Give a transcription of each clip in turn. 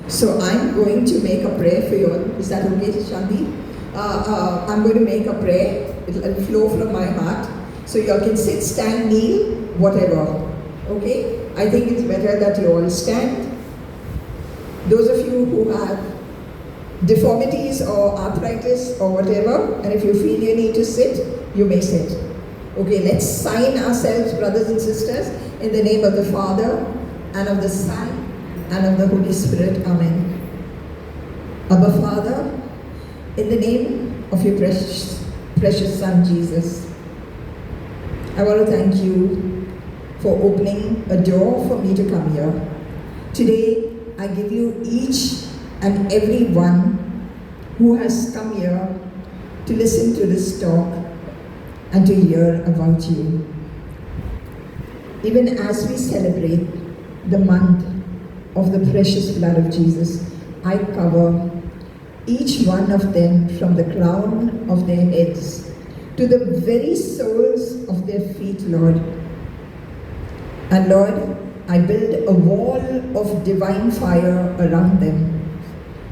So I'm going to make a prayer for you all. Is that okay, Shanti? I'm going to make a prayer. It'll flow from my heart. So you all can sit, stand, kneel, whatever. Okay? I think it's better that you all stand. Those of you who have deformities or arthritis or whatever, and if you feel you need to sit, you may sit. Okay, let's sign ourselves, brothers and sisters, in the name of the Father, and of the Son, and of the Holy Spirit. Amen. Abba Father, in the name of your precious Son, Jesus, I want to thank you for opening a door for me to come here. Today, I give you each and every one who has come here to listen to this talk and to hear about you. Even as we celebrate the month of the precious blood of Jesus, I cover each one of them from the crown of their heads to the very soles of their feet, Lord. And Lord, I build a wall of divine fire around them,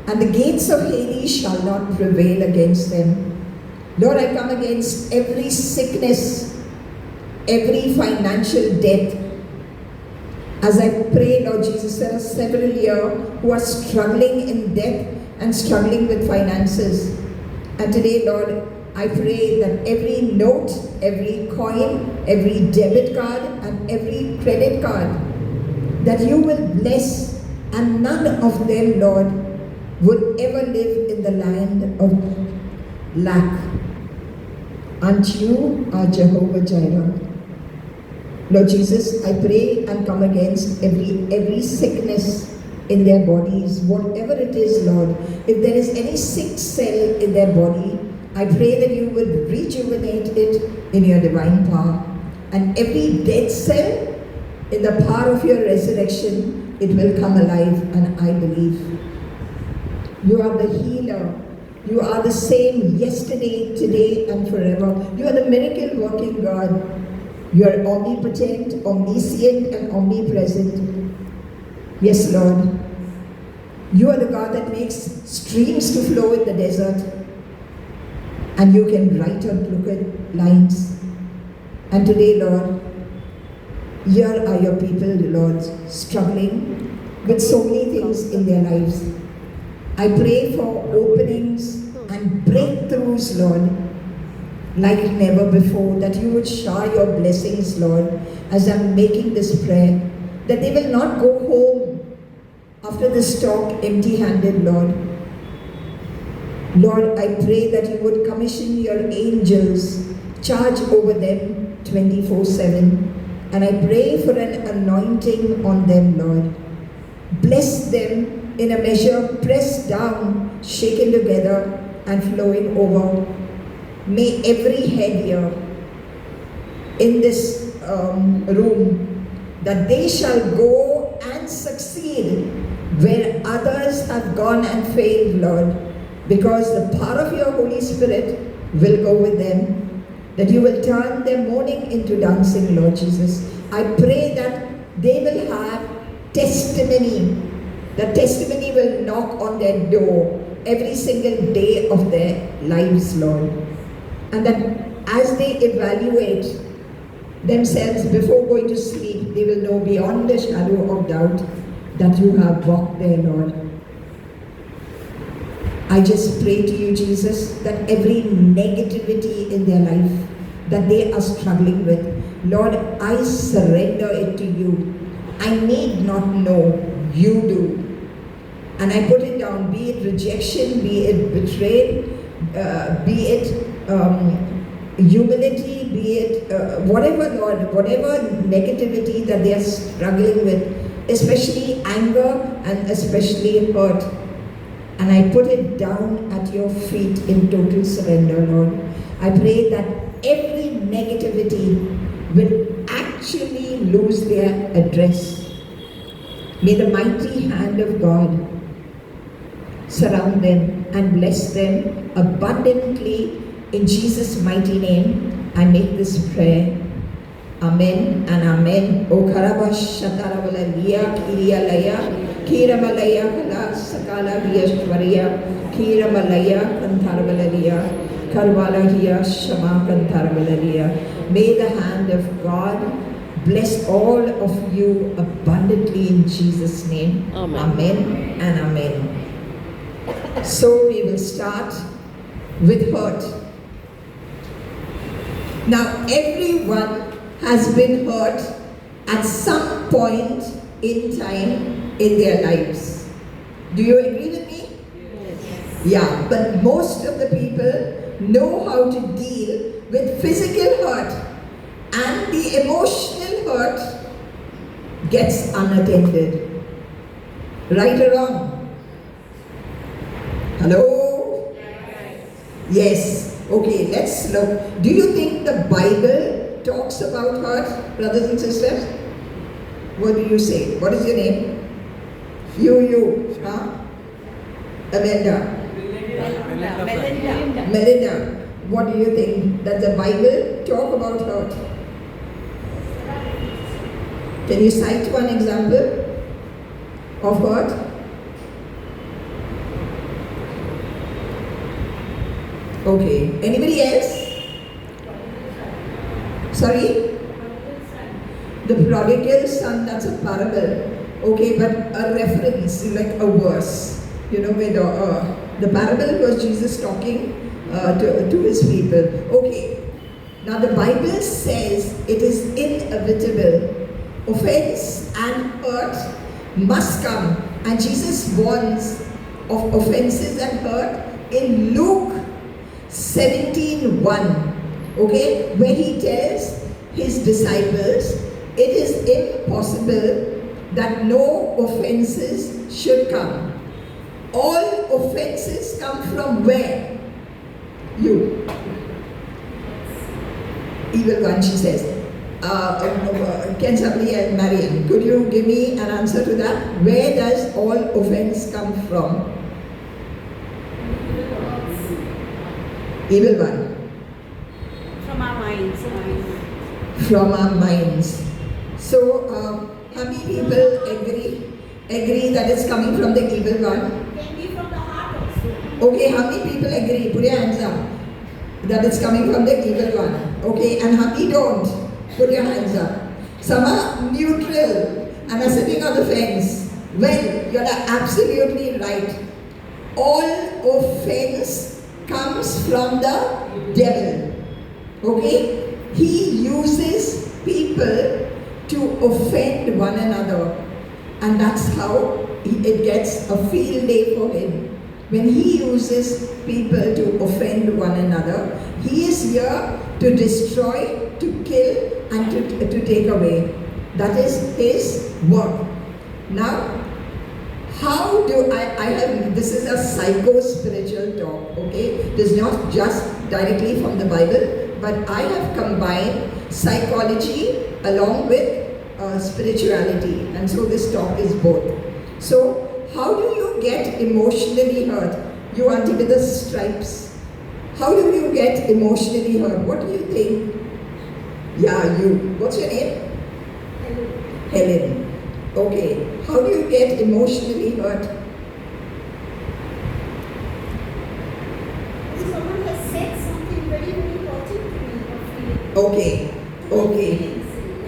and the gates of Hades shall not prevail against them. Lord, I come against every sickness, every financial debt. As I pray, Lord Jesus, there are several here who are struggling in debt and struggling with finances. And today, Lord, I pray that every note, every coin, every debit card, and every credit card, that you will bless, and none of them, Lord, would ever live in the land of lack. And you are Jehovah Jireh. Lord Jesus, I pray and come against every sickness in their bodies, whatever it is, Lord. If there is any sick cell in their body, I pray that you would rejuvenate it in your divine power. And every dead cell, in the power of your resurrection, it will come alive, and I believe. You are the healer. You are the same yesterday, today, and forever. You are the miracle-working God. You are omnipotent, omniscient, and omnipresent. Yes, Lord. You are the God that makes streams to flow in the desert. And you can write on crooked lines. And today, Lord, here are your people, Lord, struggling with so many things in their lives. I pray for openings and breakthroughs, Lord, like never before, that you would shower your blessings, Lord, as I'm making this prayer, that they will not go home after this talk empty-handed, Lord. Lord, I pray that you would commission your angels, charge over them 24/7, and I pray for an anointing on them, Lord. Bless them in a measure pressed down, shaken together, and flowing over. May every head here in this room, that they shall go and succeed where others have gone and failed, Lord, because the power of your Holy Spirit will go with them, that you will turn their mourning into dancing, Lord Jesus. I pray that they will have testimony. The testimony will knock on their door every single day of their lives, Lord. And that as they evaluate themselves before going to sleep, they will know beyond a shadow of doubt that you have walked there, Lord. I just pray to you, Jesus, that every negativity in their life that they are struggling with, Lord, I surrender it to you. I need not know, you do. And I put it down, be it rejection, be it betrayal, be it humility, be it whatever, Lord, whatever negativity that they are struggling with, especially anger and especially hurt. And I put it down at your feet in total surrender, Lord. I pray that every negativity will actually lose their address. May the mighty hand of God surround them and bless them abundantly in Jesus' mighty name. I make this prayer. Amen and amen. O Karabash Shataravala Liya Kiriya Laya Kiramalaya Kala Sakala Vyashvarya, Kiramalaya Kantharvalaliya, Karvalahya Shama Kantharvalaliya. May the hand of God bless all of you abundantly in Jesus' name. Amen. Amen and amen. So we will start with hurt. Now everyone has been hurt at some point in time in their lives. Do you agree with me? Yes. Yeah, but most of the people know how to deal with physical hurt, and the emotional hurt gets unattended. Right or wrong? Hello? Yes. Okay, let's look. Do you think the Bible talks about hurt, brothers and sisters? What do you say? What is your name? You. Huh? Amanda. Melinda. What do you think? Does the Bible talk about hurt? Can you cite one example of hurt? Okay. Anybody else? Sorry? The prodigal son, that's a parable. Okay, but a reference, like a verse. You know, where the parable was Jesus talking to his people. Okay. Now the Bible says it is inevitable. Offense and hurt must come. And Jesus warns of offenses and hurt in Luke 17:1. Okay, where he tells his disciples it is impossible that no offenses should come. All offenses come from where? You. Evil one, she says. Can somebody else, Marian, could you give me an answer to that? Where does all offense come from? Evil one. From our minds. From our minds. So, how many people agree that it's coming from the evil one? Can be from the heart also. Okay, how many people agree? Put your hands up. That it's coming from the evil one. Okay, and how many don't? Put your hands up. Some are neutral and are sitting on the fence. Well, you're absolutely right. All offense comes from the devil. Okay? He uses people to offend one another, and that's how it gets a field day for him. When he uses people to offend one another, he is here to destroy, to kill, and to take away. That is his work. Now, how do I have, this is a psycho-spiritual talk, okay? It is not just directly from the Bible, but I have combined psychology along with spirituality, and so this talk is both. So, how do you get emotionally hurt? You auntie with the stripes. How do you get emotionally hurt? What do you think? Yeah, you. What's your name? Helen. Okay. How do you get emotionally hurt? If someone has said something very, very important to me or feeling. Okay. Okay.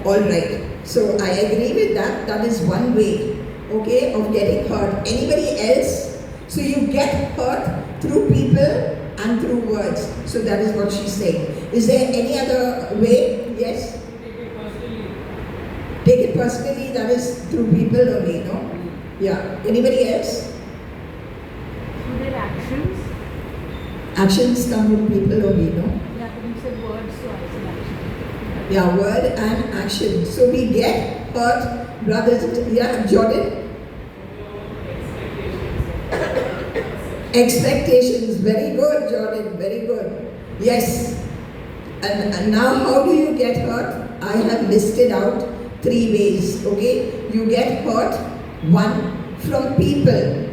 All right. So I agree with that. That is one way, okay, of getting hurt. Anybody else? So you get hurt through people and through words. So that is what she's saying. Is there any other way? Yes? Take it personally. That is through people only, no? Yeah. Anybody else? Through their actions. Actions come from people only, no? Yeah, but you said words, so I said action. Yeah, word and action. So we get hurt, brothers. Yeah, Jordan? Expectations. Very good, Jordan. Very good. Yes. And now how do you get hurt? I have listed out 3 ways. Okay? You get hurt, 1, from people.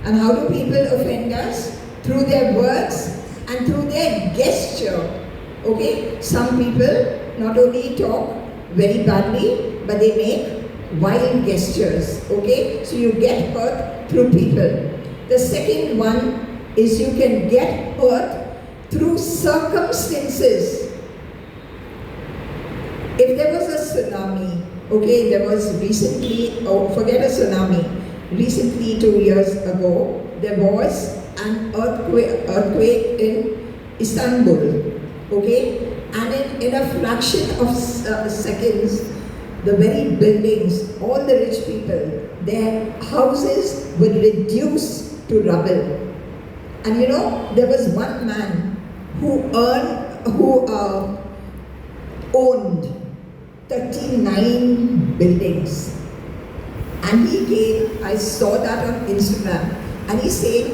And how do people offend us? Through their words and through their gesture. Okay? Some people not only talk very badly, but they make wild gestures, okay? So you get hurt through people. The second one is you can get hurt through circumstances. If there was a tsunami, okay, there was recently, forget a tsunami, recently 2 years ago, there was an earthquake in Istanbul, okay, and in a fraction of seconds, the very buildings, all the rich people, their houses were reduced to rubble. And you know, there was one man who owned 39 buildings. And he came, I saw that on Instagram, and he said,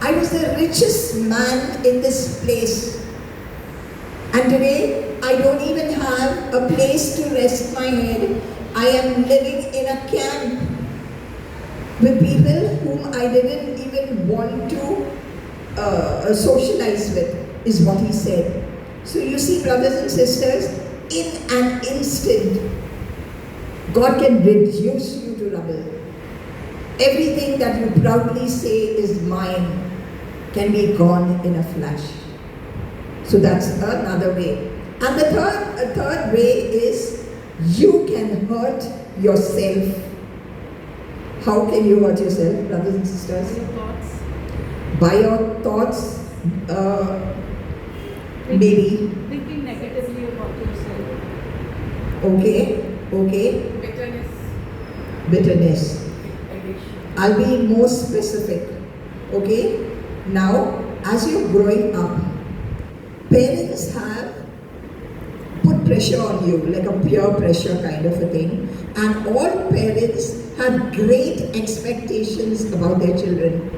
I was the richest man in this place. And today, I don't even have a place to rest my head. I am living in a camp with people whom I didn't even want to socialize with, is what he said. So you see, brothers and sisters, in an instant, God can reduce you to rubble. Everything that you proudly say is mine can be gone in a flash. So that's another way. And the third way is you can hurt yourself. How can you hurt yourself, brothers and sisters? Your thoughts. By your thoughts, maybe. Thinking negatively about yourself. Okay. Bitterness. Addiction. I'll be more specific. Okay? Now, as you're growing up, parents have put pressure on you, like a peer pressure kind of a thing. And all parents have great expectations about their children.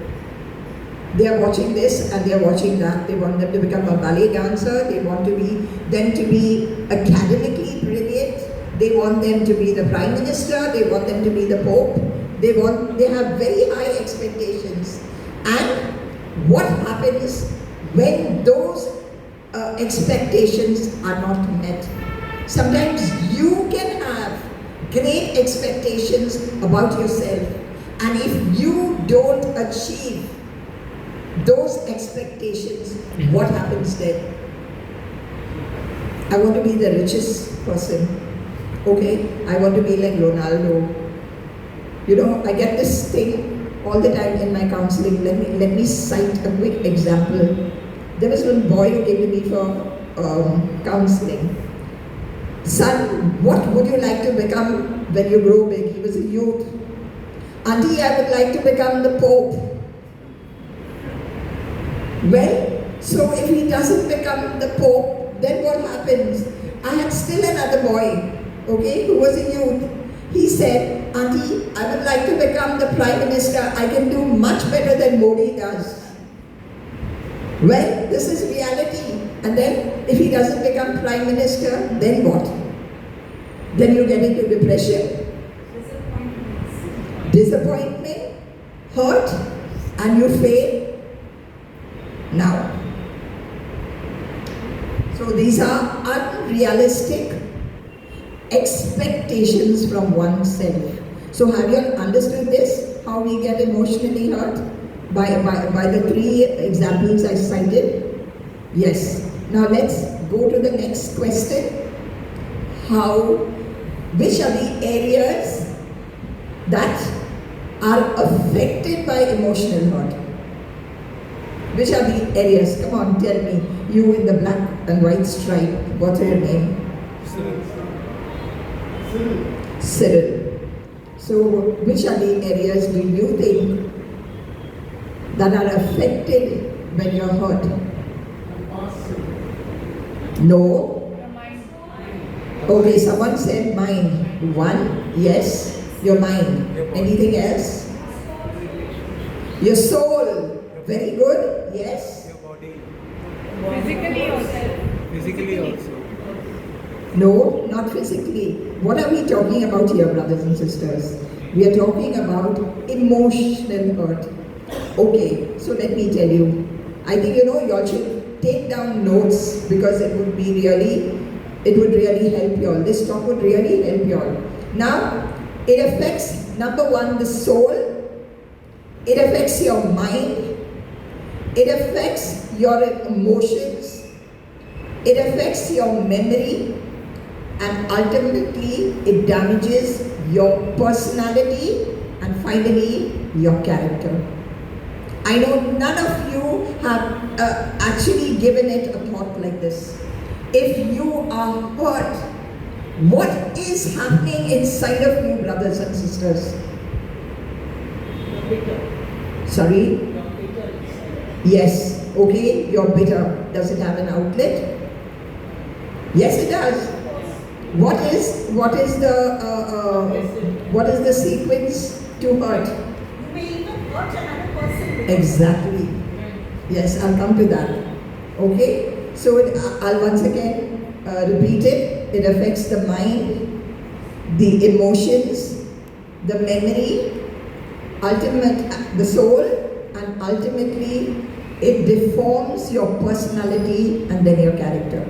They are watching this and they are watching that. They want them to become a ballet dancer. They want them to be academically brilliant. They want them to be the Prime Minister. They want them to be the Pope. They have very high expectations. And what happens when those expectations are not met? Sometimes you can have great expectations about yourself, and if you don't achieve those expectations, what happens then? I want to be the richest person, okay? I want to be like Ronaldo. You know, I get this thing all the time in my counseling. Let me cite a quick example. There was one boy who came to me for counseling. Son, what would you like to become when you grow big? He was a youth. Auntie, I would like to become the Pope. Well, so if he doesn't become the Pope, then what happens? I had still another boy, okay, who was a youth. He said, Auntie, I would like to become the Prime Minister. I can do much better than Modi does. Well, this is reality. And then, if he doesn't become Prime Minister, then what? Then you get into depression, disappointment, hurt, and you fail. Now, so these are unrealistic expectations from oneself. So have you understood this? How we get emotionally hurt? By the 3 examples I cited? Yes. Now let's go to the next question. Which are the areas that are affected by emotional hurt? Which are the areas? Come on, tell me. You in the black and white stripe. What's your name? Cyril. So, which are the areas do you think that are affected when you're hurt? No? Okay, someone said mind. 1, yes, your mind. Anything else? Your soul. Very good, yes. Your body. Physically also. No, not physically. What are we talking about here, brothers and sisters? We are talking about emotional hurt. Okay, so let me tell you. I think you all should take down notes because it would really help you all. This talk would really help you all. Now, It affects, number one, the soul. It affects your mind. It affects your emotions. It affects your memory. And ultimately, it damages your personality and finally, your character. I know none of you have actually given it a thought like this. If you are hurt, what is happening inside of you, brothers and sisters? Sorry? Yes, okay, you're bitter. Does it have an outlet? Yes, it does. What is the sequence to hurt? You may even hurt another person. Exactly. Yes, I'll come to that. Okay, so I'll once again repeat it. It affects the mind, the emotions, the memory, the soul, and ultimately it deforms your personality and then your character.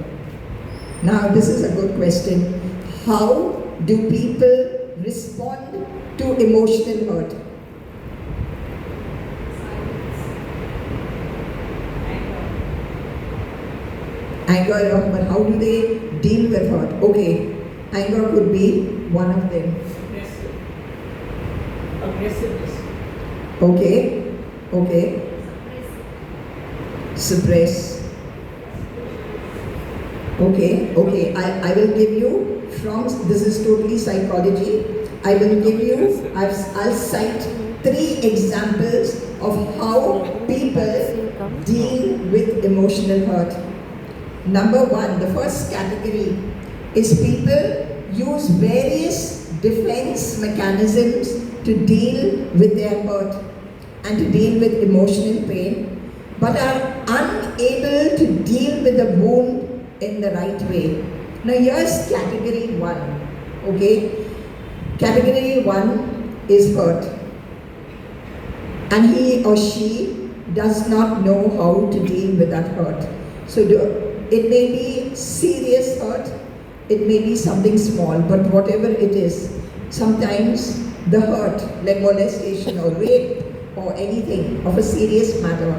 Now, this is a good question. How do people respond to emotional hurt? Anger, but how do they deal with hurt? Okay, anger could be one of them. Aggressiveness. Okay. Suppress. Okay. I will give you this is totally psychology. I will give you, I'll cite 3 examples of how people deal with emotional hurt. Number 1, the first category is people use various defense mechanisms to deal with their hurt and to deal with emotional pain, but are unable to deal with the wound in the right way. Now here's category 1, okay? Category 1 is hurt, and he or she does not know how to deal with that hurt. So it may be serious hurt, it may be something small, but whatever it is, sometimes the hurt, like molestation or rape or anything of a serious matter,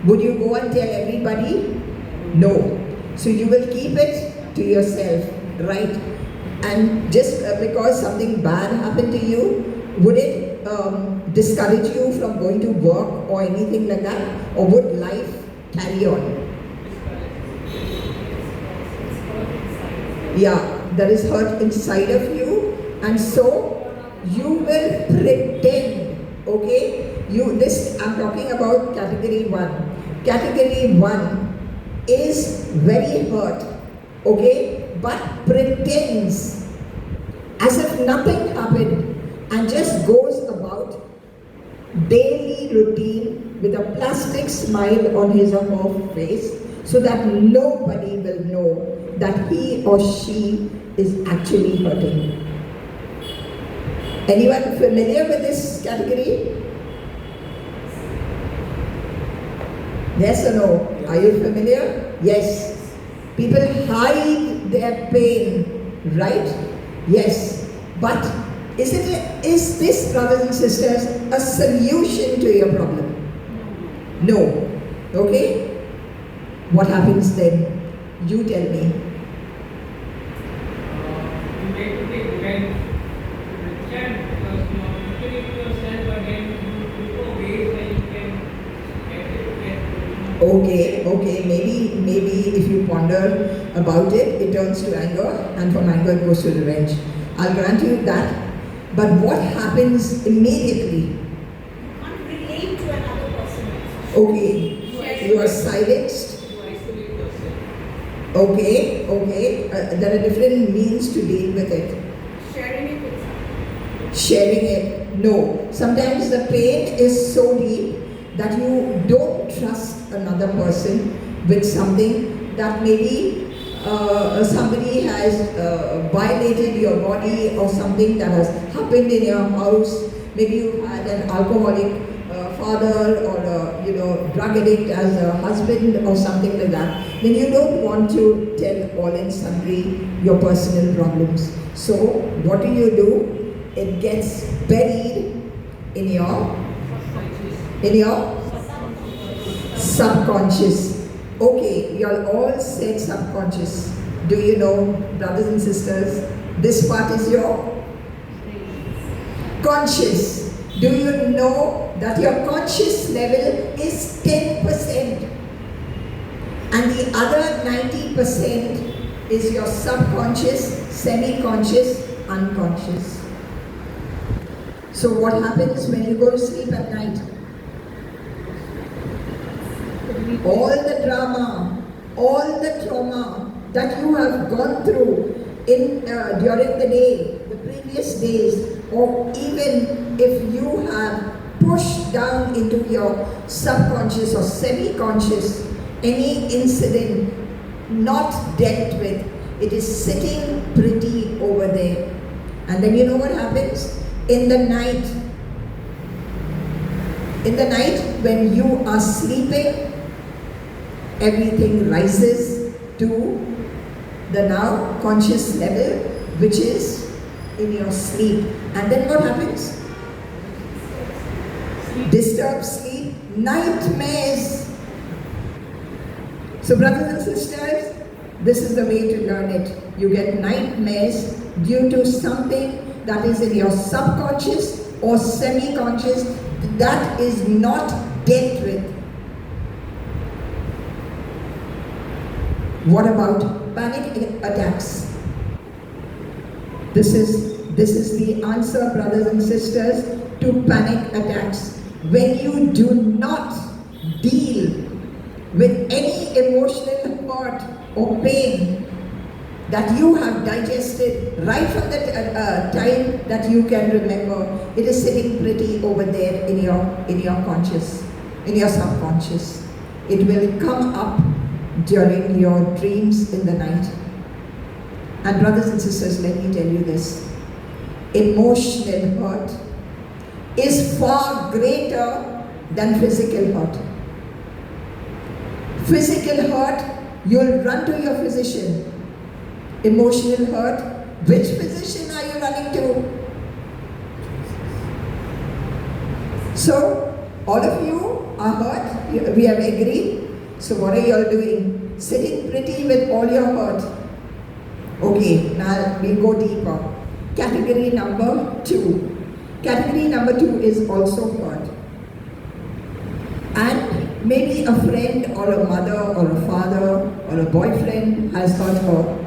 would you go and tell everybody? No. So you will keep it to yourself, right? And just because something bad happened to you, would it discourage you from going to work or anything like that? Or would life carry on? Yeah, there is hurt inside of you, and so you will pretend, okay? I'm talking about category 1. Category 1 is very hurt, okay? But pretends as if nothing happened and just goes about daily routine with a plastic smile on his or her face so that nobody will know that he or she is actually hurting. Anyone familiar with this category? Yes or no? Are you familiar? Yes. People hide their pain, right? Yes. But is this, brothers and sisters, a solution to your problem? No. Okay? What happens then? You tell me. You make to take revenge. Because you are putting yourself, but then you go ways where you can get Okay, maybe if you ponder about it, it turns to anger, and from anger it goes to revenge. I'll grant you that. But what happens immediately? You can't relate to another person. Okay, you are silenced. to isolate yourself. Okay. There are different means to deal with it. Sharing it with someone. Sharing it, no. Sometimes the pain is so deep that you don't trust another person with something that maybe somebody has violated your body or something that has happened in your house. Maybe you had an alcoholic father or a drug addict as a husband or something like that. Then you don't want to tell all and sundry your personal problems. So what do? it gets buried in your subconscious. Okay, you all said subconscious. Do you know, brothers and sisters, this part is your conscious. Do you know that your conscious level is 10% and the other 90% is your subconscious, semi-conscious, unconscious. So what happens when you go to sleep at night? All the drama, all the trauma that you have gone through during the day, the previous days, or even if you have pushed down into your subconscious or semi-conscious, any incident not dealt with, it is sitting pretty over there. And then you know what happens? In the night when you are sleeping, everything rises to the now conscious level, which is in your sleep. And then what happens? Disturbed sleep, nightmares. So brothers and sisters, this is the way to learn it. You get nightmares due to something that is in your subconscious or semi-conscious that is not dealt with. What about panic attacks? This is the answer, brothers and sisters, to panic attacks. When you do not deal with any emotional hurt or pain that you have digested right from the time that you can remember, it is sitting pretty over there in your conscious, in your subconscious. It will come up during your dreams in the night. And brothers and sisters, let me tell you this. Emotional hurt is far greater than physical hurt. Physical hurt, you'll run to your physician. Emotional hurt, which physician are you running to? So, all of you are hurt, we have agreed. So what are you all doing? Sitting pretty with all your hurt. Okay, now we go deeper. Category number 2. Category number 2 is also hurt. And maybe a friend or a mother or a father or a boyfriend has hurt her.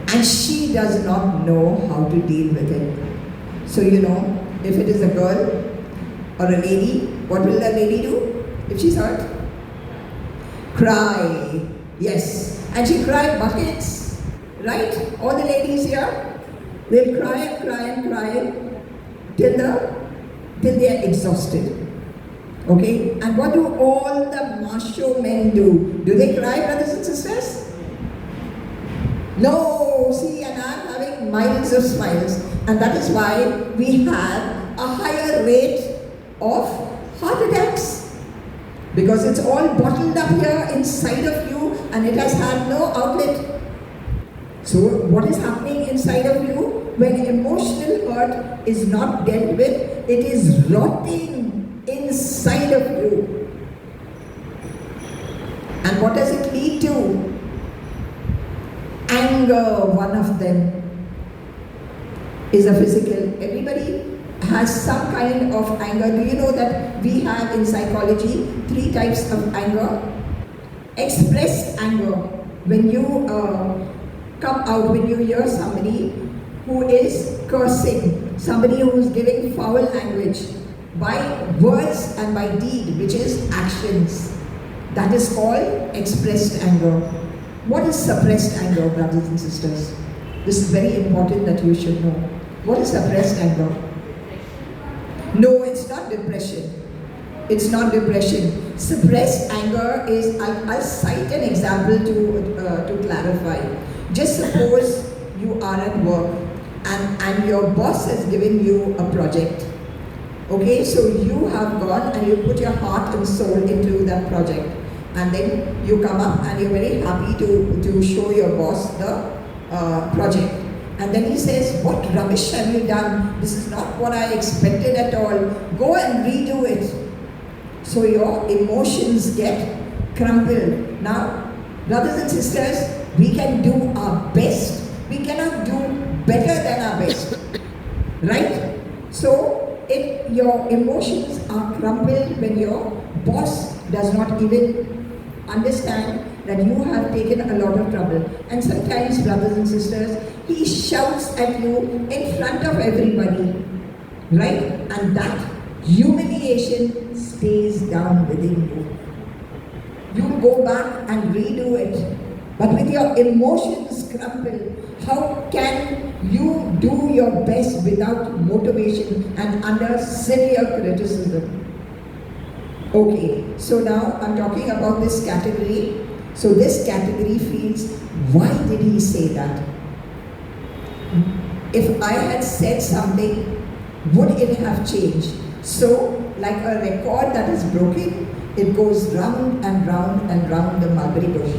And she does not know how to deal with it. So you know, if it is a girl or a lady, what will the lady do if she's hurt? Cry. Yes. And she cried buckets. Right? All the ladies here, they'll cry and cry and cry till they are exhausted. Okay? And what do all the macho men do? Do they cry, brothers and sisters? No. See, and I'm having miles of smiles. And that is why we have a higher rate of heart attacks. Because it's all bottled up here inside of you and it has had no outlet. So what is happening inside of you? When emotional hurt is not dealt with, it is rotting inside of you. And what does it lead to? Anger, one of them, is a physical. Everybody has some kind of anger. Do you know that we have in psychology 3 types of anger? Expressed anger. When you come out, when you hear somebody who is cursing, somebody who is giving foul language by words and by deed, which is actions. That is called expressed anger. What is suppressed anger, brothers and sisters? This is very important that you should know. What is suppressed anger? No, it's not depression. It's not depression. Suppressed anger is, I'll cite an example to clarify. Just suppose you are at work and your boss has given you a project. Okay, so you have gone and you put your heart and soul into that project. And then you come up and you're very happy to show your boss the project. And then he says, what rubbish have you done? This is not what I expected at all. Go and redo it. So your emotions get crumpled. Now, brothers and sisters, we can do our best. We cannot do better than our best. Right? So, if your emotions are crumpled when your boss does not even understand that you have taken a lot of trouble. And sometimes, brothers and sisters, he shouts at you in front of everybody, right? And that humiliation stays down within you. You go back and redo it. But with your emotions crumpled, how can you do your best without motivation and under severe criticism? Okay, so now I'm talking about this category. So this category feels, why did he say that? If I had said something, would it have changed? So, like a record that is broken, it goes round and round and round the mulberry bush.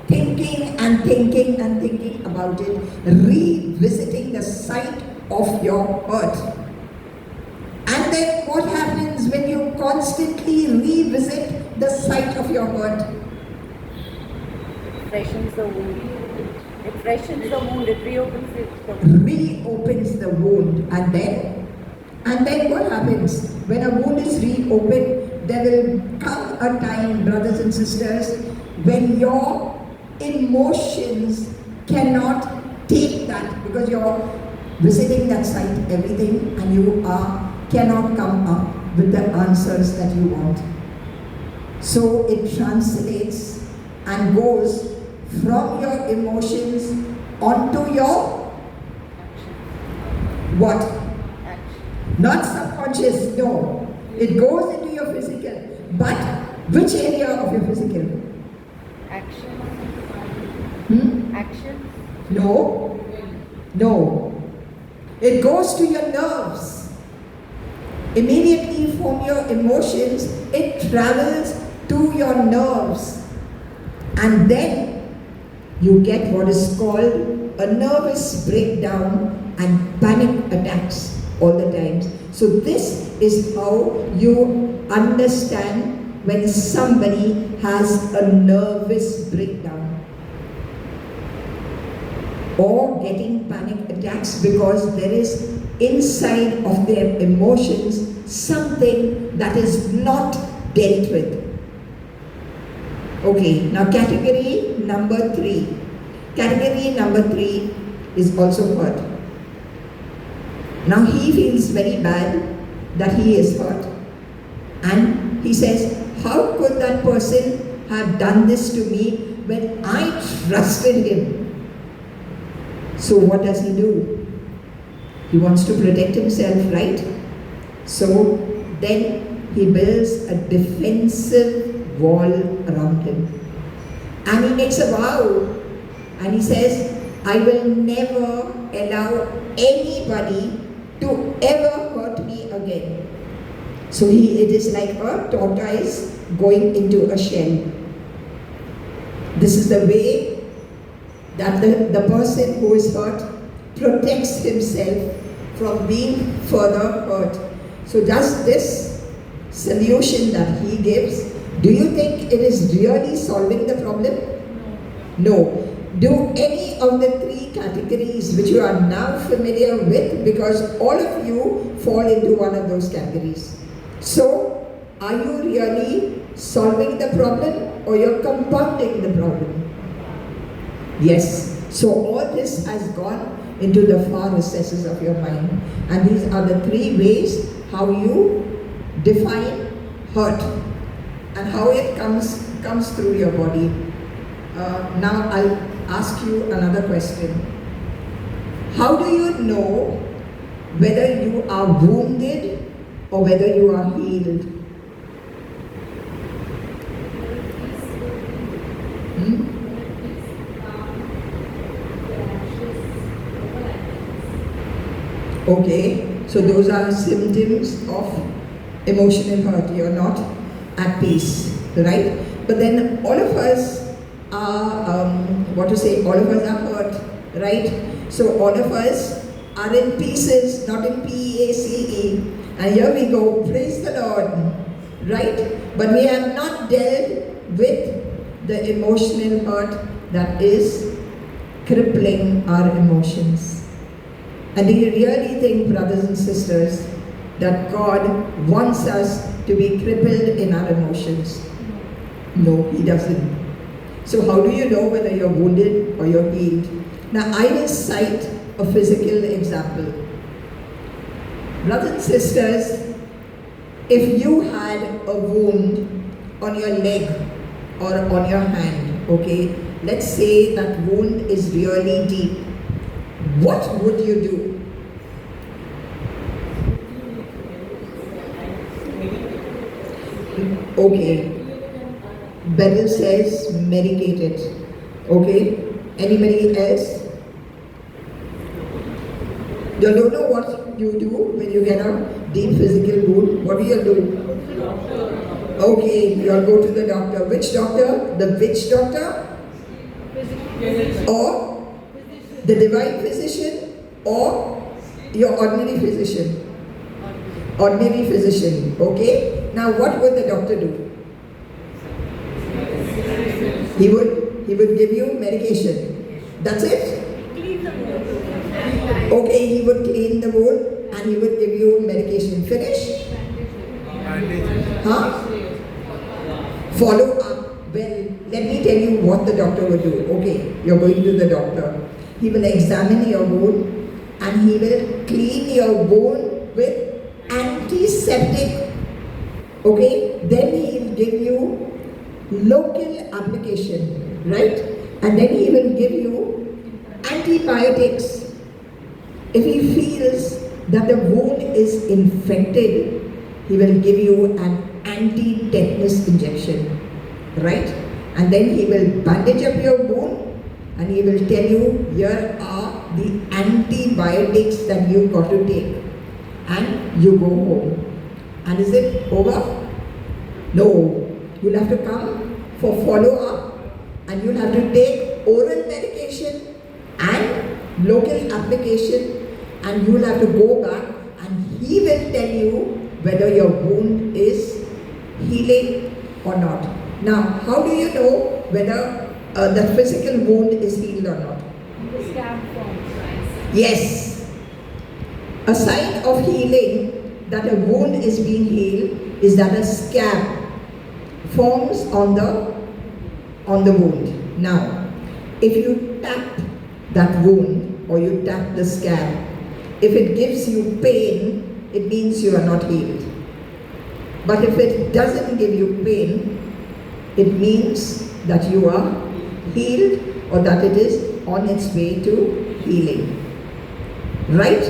Thinking and thinking and thinking about it, revisiting the site of your hurt. And then what happens when you constantly revisit the site of your hurt? It freshens the wound. It freshens the wound. It reopens it. Reopens the wound. And then what happens? When a wound is reopened, there will come a time, brothers and sisters, when your emotions cannot take that, because you're visiting that site, everything, and you cannot come up with the answers that you want. So it translates and goes from your emotions onto your what? Action. Not subconscious, no. It goes into your physical. But which area of your physical? Action. Action. No. No. It goes to your nerves. Immediately from your emotions, it travels to your nerves. And then you get what is called a nervous breakdown and panic attacks all the times. So this is how you understand when somebody has a nervous breakdown or getting panic attacks, because there is inside of their emotions something that is not dealt with. Okay, now category number 3. Category number 3 is also hurt. Now he feels very bad that he is hurt. And he says, how could that person have done this to me when I trusted him? So what does he do? He wants to protect himself, right? So then he builds a defensive wall around him. And he makes a vow. And he says, I will never allow anybody to ever hurt me again. So it is like a tortoise going into a shell. This is the way that the person who is hurt protects himself from being further hurt. So does this solution that he gives, do you think it is really solving the problem? No. Do any of the 3 categories which you are now familiar with, because all of you fall into one of those categories. So, are you really solving the problem or you're compounding the problem? Yes. So all this has gone into the far recesses of your mind. And these are the 3 ways how you define hurt and how it comes through your body. Now I'll ask you another question. How do you know whether you are wounded or whether you are healed? Okay, so those are symptoms of emotional hurt. You're not at peace, right? But then all of us are, all of us are hurt, right? So all of us are in pieces, not in PEACE. And here we go, praise the Lord, right? But we have not dealt with the emotional hurt that is crippling our emotions. And do you really think, brothers and sisters, that God wants us to be crippled in our emotions? No, He doesn't. So how do you know whether you're wounded or you're healed? Now I will cite a physical example. Brothers and sisters, if you had a wound on your leg or on your hand, okay, let's say that wound is really deep, what would you do? Okay, Beryl says medicate it. Okay, anybody else? You don't know what you do when you get a deep physical wound. What do you do? Okay, you'll go to the doctor. Which doctor? The witch doctor? Or the divine physician? Or your ordinary physician? Ordinary physician. Okay? Now what would the doctor do? He would give you medication. That's it? Okay, he would clean the wound and he would give you medication. Finish? Huh? Follow up. Well, let me tell you what the doctor would do. Okay, you're going to the doctor. He will examine your wound and he will clean your wound with antiseptic. Okay, then he will give you local application, right? And then he will give you antibiotics. If he feels that the wound is infected, he will give you an anti-tetanus injection, right? And then he will bandage up your wound and he will tell you, here are the antibiotics that you've got to take. And you go home. And is it over? No. You'll have to come for follow-up and you'll have to take oral medication and local application, and you'll have to go back and he will tell you whether your wound is healing or not. Now, how do you know whether that physical wound is healed or not? The scab forms. Yes. A sign of healing that a wound is being healed is that a scab forms on the wound. Now, if you tap that wound or you tap the scab, if it gives you pain, it means you are not healed. But if it doesn't give you pain, it means that you are healed or that it is on its way to healing. Right?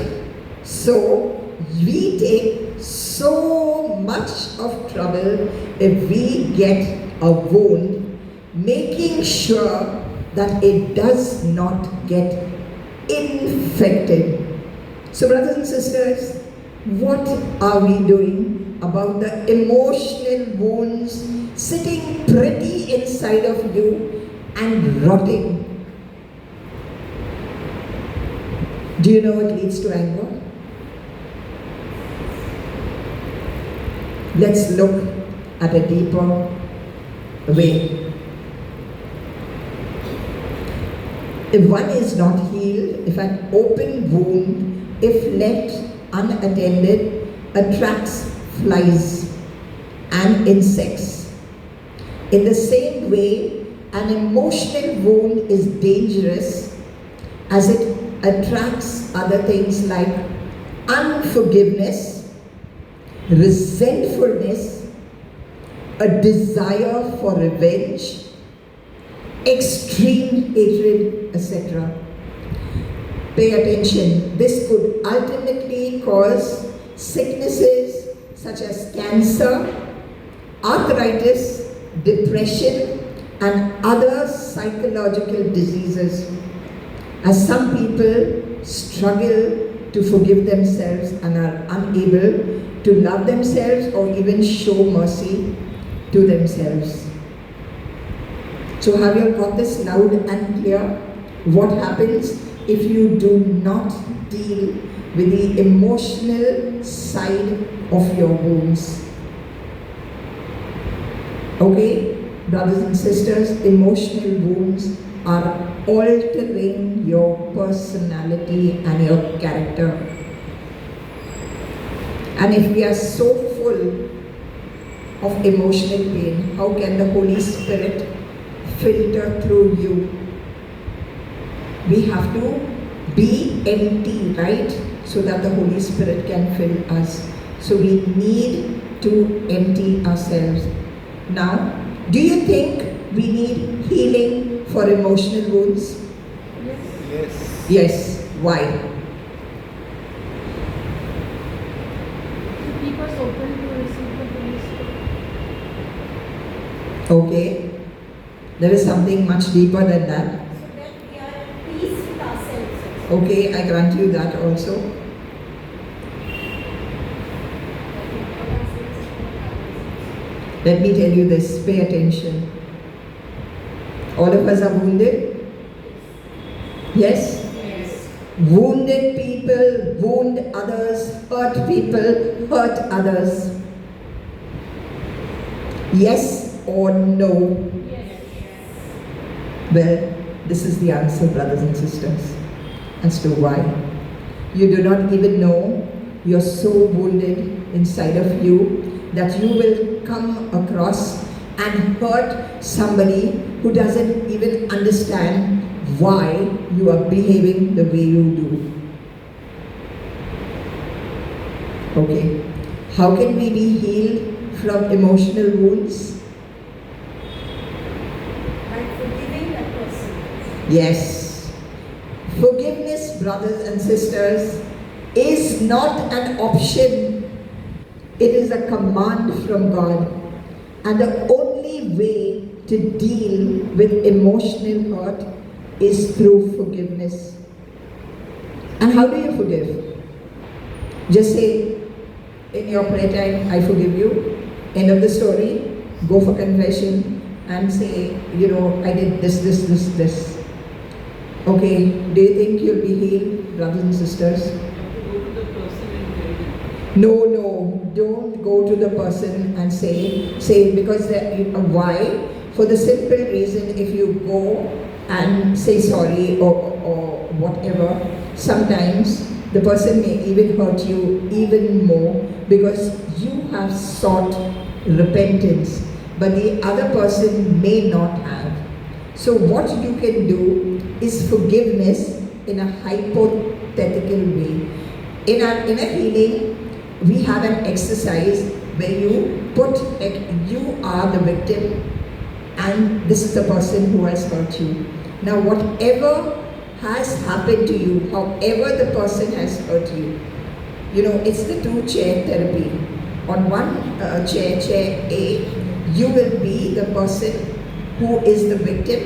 So, we take so much of trouble if we get a wound, making sure that it does not get infected. So brothers and sisters, what are we doing about the emotional wounds sitting pretty inside of you and rotting? Do you know it leads to anger? Let's look at a deeper way. If one is not healed, if an open wound, if left unattended, attracts flies and insects. In the same way, an emotional wound is dangerous as it attracts other things like unforgiveness, resentfulness, a desire for revenge, extreme hatred, etc. Pay attention. This could ultimately cause sicknesses such as cancer, arthritis, depression, and other psychological diseases, as some people struggle to forgive themselves and are unable to love themselves or even show mercy to themselves. So have you got this loud and clear? What happens if you do not deal with the emotional side of your wounds. Okay, brothers and sisters, emotional wounds are altering your personality and your character. And if we are so full of emotional pain, how can the Holy Spirit filter through you? We have to be empty, right? So that the Holy Spirit can fill us. So we need to empty ourselves. Now, do you think we need healing for emotional wounds? Yes. Yes. Why? To keep us open to receive the Holy Spirit. Okay. There is something much deeper than that. So that we are at peace with ourselves. Okay, I grant you that also. Let me tell you this, pay attention. All of us are wounded? Yes? Yes. Wounded people wound others, hurt people hurt others. Yes or no? Yes. Well, this is the answer, brothers and sisters, as to why. You do not even know you're so wounded inside of you that you will come across and hurt somebody who doesn't even understand why you are behaving the way you do. Okay, how can we be healed from emotional wounds? By forgiving that person. Yes. Forgiveness, brothers and sisters, is not an option. It is a command from God. And the only way to deal with emotional hurt is through forgiveness. And how do you forgive? Just say in your prayer time, I forgive you. End of the story. Go for confession and say, I did this. Okay, do you think you'll be healed, brothers and sisters? You have to go to the person and tell them. No, don't go to the person and say because why? For the simple reason, if you go and say sorry or whatever, sometimes the person may even hurt you even more because you have sought repentance, but the other person may not have. So what you can do is forgiveness in a hypothetical way. In a healing, we have an exercise where you are the victim and this is the person who has hurt you. Now whatever has happened to you, however the person has hurt you, it's the two-chair therapy. On one chair A, you will be the person who is the victim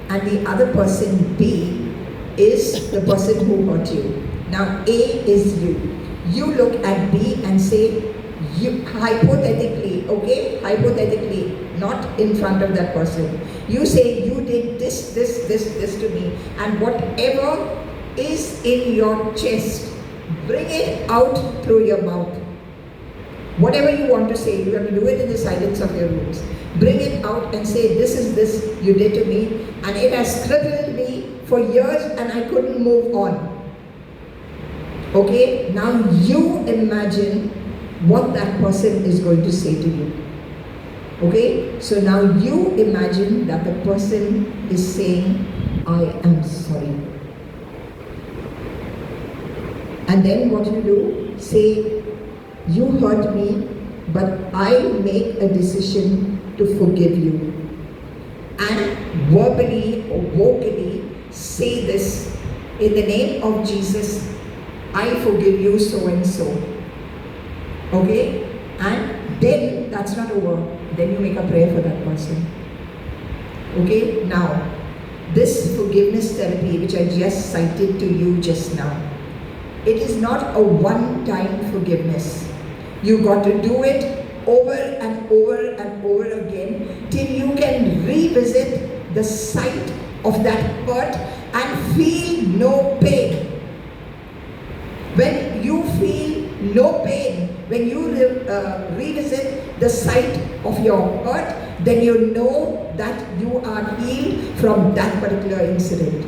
and the other person B is the person who hurt you. Now A is you. You look at B and say, hypothetically, not in front of that person. You say, you did this to me, and whatever is in your chest, bring it out through your mouth. Whatever you want to say, you have to do it in the silence of your rooms. Bring it out and say, this is this you did to me, and it has crippled me for years and I couldn't move on. Okay, now you imagine what that person is going to say to you. Okay, so now you imagine that the person is saying, I am sorry. And then what you do, say, you hurt me, but I make a decision to forgive you. And verbally or vocally say this, in the name of Jesus, I forgive you so and so. Okay? And then that's not over. Then you make a prayer for that person. Okay? Now, this forgiveness therapy which I just cited to you just now, it is not a one-time forgiveness. You got to do it over and over and over again till you can revisit the site of that hurt and feel no pain. When you feel no pain, when you revisit the site of your hurt, then you know that you are healed from that particular incident.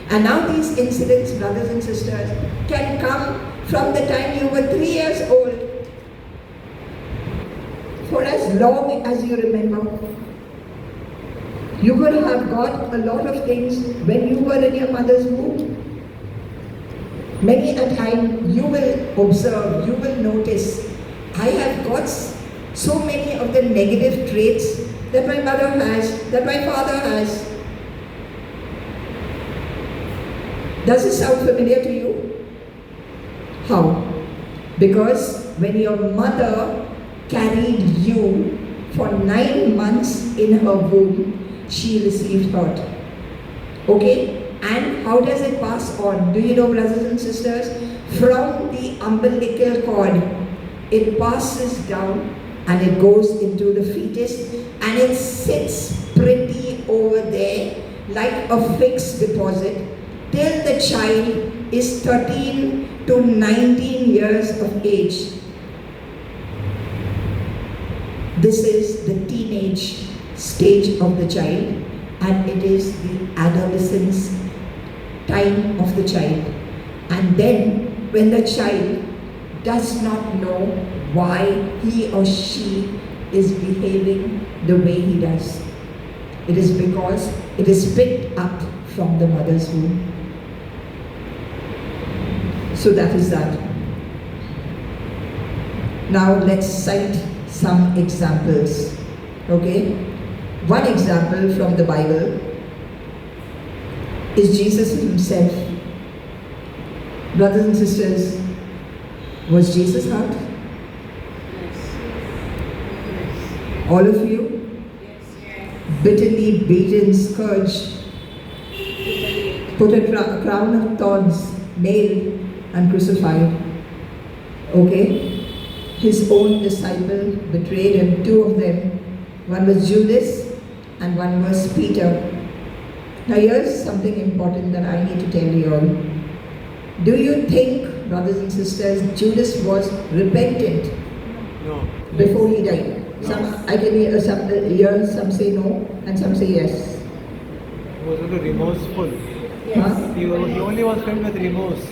And now these incidents, brothers and sisters, can come from the time you were 3 years old, for as long as you remember. You will have got a lot of things when you were in your mother's womb. Many a time you will observe, you will notice, I have got so many of the negative traits that my mother has, that my father has. Does it sound familiar to you? How? Because when your mother carried you for 9 months in her womb, she received hurt. Okay? And how does it pass on? Do you know, brothers and sisters? From the umbilical cord, it passes down and it goes into the fetus and it sits pretty over there like a fixed deposit till the child is 13 to 19 years of age. This is the teenage stage of the child, and it is the adolescence time of the child. And then when the child does not know why he or she is behaving the way he does, it is because it is picked up from the mother's womb. So that is that. Now let's cite some examples. Okay? One example from the Bible is Jesus himself. Brothers and sisters, was Jesus hurt? All of you? Bitterly beaten, scourged, put a crown of thorns, nailed and crucified. Okay? His own disciple betrayed him, 2 of them. One was Judas and one was Peter. Now here's something important that I need to tell you all. Do you think, brothers and sisters, Judas was repentant? No. Before he died? No. I can hear some say no and some say yes. He was only remorseful. Huh? He only was filled with remorse.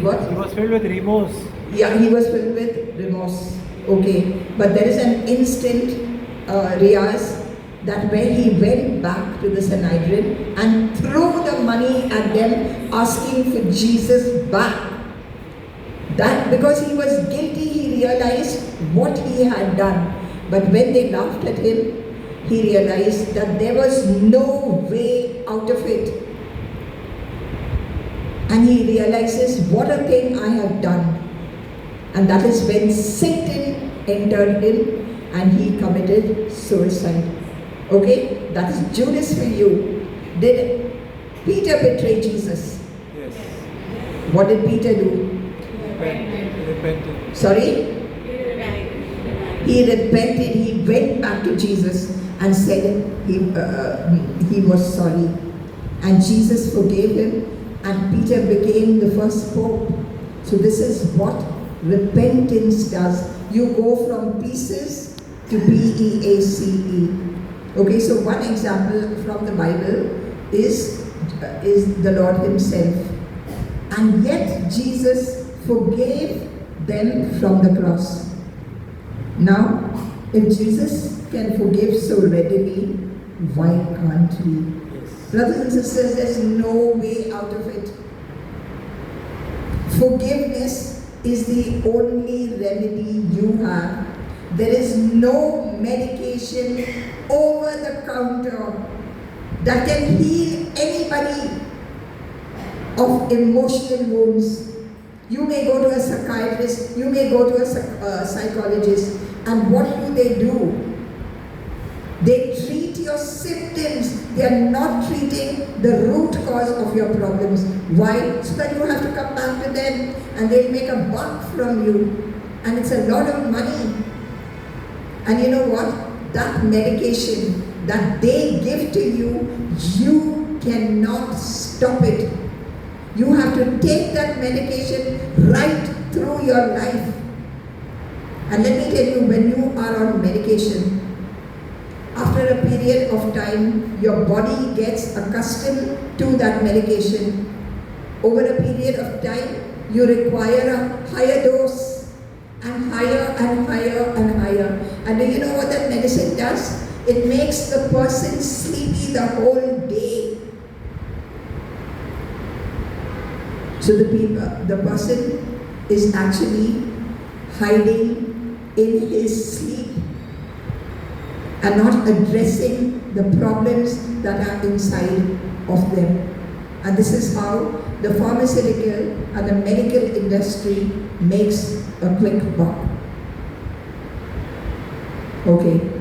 What? He was filled with remorse. Yeah, he was filled with remorse. Okay. But there is an instant Riaz that when he went back to the Sanhedrin and threw the money at them asking for Jesus back. That because he was guilty, he realized what he had done. But when they laughed at him, he realized that there was no way out of it. And he realizes, what a thing I have done. And that is when Satan entered him and he committed suicide. Okay? That is Judas for you. Did Peter betray Jesus? Yes. What did Peter do? Repented. Sorry? He repented. He went back to Jesus and said he was sorry. And Jesus forgave him, and Peter became the first pope. So this is what repentance does. You go from pieces to P-E-A-C-E. Okay, so one example from the Bible is the Lord himself. And yet Jesus forgave them from the cross. Now, if Jesus can forgive so readily, why can't we? Yes. Brothers and sisters, there's no way out of it. Forgiveness is the only remedy you have. There is no medication over the counter that can heal anybody of emotional wounds. You may go to a psychiatrist, you may go to a psychologist, and what do? They treat your symptoms. They are not treating the root cause of your problems. Why? So that you have to come back to them and they'll make a buck from you. And it's a lot of money. And you know what? That medication that they give to you, you cannot stop it. You have to take that medication right through your life. And let me tell you, when you are on medication, after a period of time, your body gets accustomed to that medication. Over a period of time, you require a higher dose, and higher and higher and higher. And do you know what that medicine does? It makes the person sleepy the whole day. So the person is actually hiding in his sleep and not addressing the problems that are inside of them. And this is how the pharmaceutical and the medical industry makes a quick buck. Okay,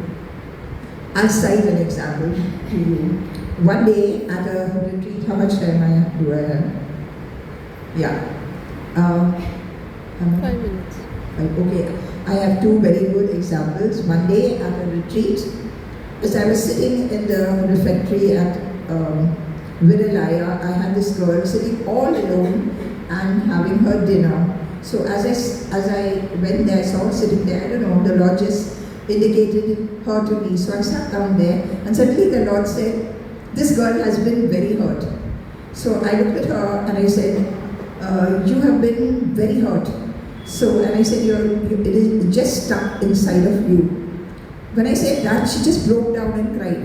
I'll cite an example to you. One day at a retreat, how much time do I have? Yeah. How much? 5 minutes. Okay, I have two very good examples. One day at a retreat, as I was sitting in the refectory at Viralaya, I had this girl sitting all alone and having her dinner. So as I went there, I saw her sitting there, I don't know, the Lord just indicated her to me. So I sat down there and suddenly the Lord said, this girl has been very hurt. So I looked at her and I said, you have been very hurt. So, and I said, it is just stuck inside of you. When I said that, she just broke down and cried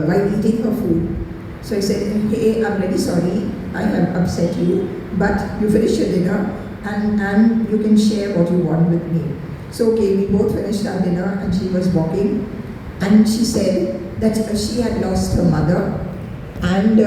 while eating her food. So I said, hey, I'm really sorry, I have upset you, but you finish your dinner and you can share what you want with me. So okay, we both finished our dinner and she was walking and she said that she had lost her mother and